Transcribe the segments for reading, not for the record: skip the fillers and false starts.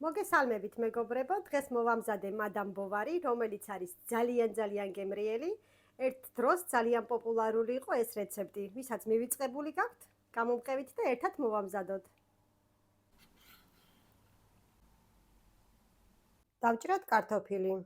მოგესალმებით მეგობრებო, დღეს მოვამზადე მადამ ბოვარი, რომელიც არის ძალიან გემრიელი. ერთ დროს ძალიან პოპულარული იყო ეს რეცეპტი, ვისაც მივიწყებული გაქვთ, გამომყევით და ერთად მოვამზადოთ. დავჭრათ კარტოფილი.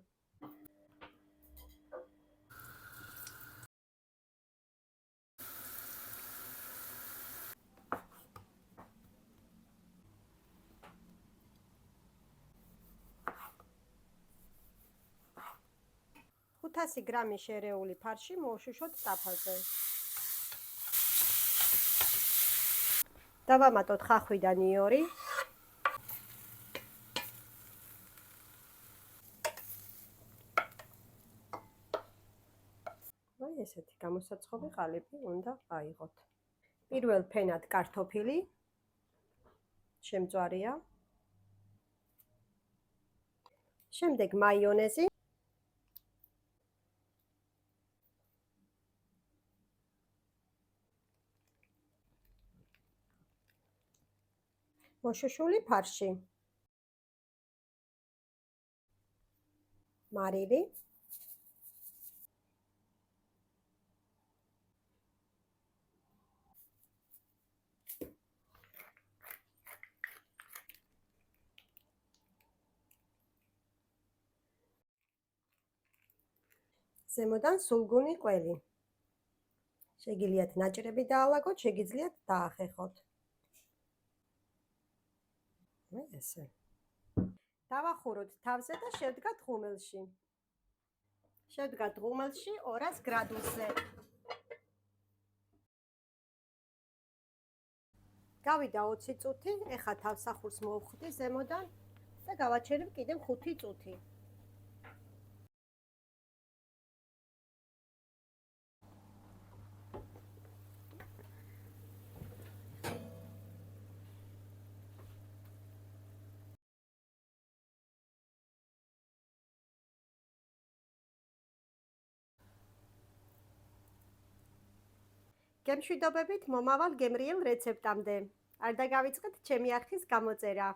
$500 გრამი შერეული ფარში მოვშუშოთ ტაფაზე. დავამატოთ ხახვი და ნიორი. ესეთი გამოსაცხობი ყალიბი უნდა აიღოთ. პირველ ფენად კარტოფილი შემწვარია. შემდეგ მაიონეზი. მოშუშული ფარში. მარილი. ზემოდან სულგუნი ყველი. შეგიძლიათ ნაჭრები დაალაგოთ, შეგიძლიათ დაახეხოთ. ესე. დავახუროთ თავზე და შევდგათ ღუმელში. შევდგათ ღუმელში 200 გრადუსზე. გავიდა 20 წუთი, ეხლა თავსახურს მოვხდი ზემოდან და გავაჩერებ კიდევ 5 წუთი. გემშვიდობებით მომავალ გემრიელ რეცეპტამდე. არ დაგავიწყეთ ჩემი არხის გამოწერა.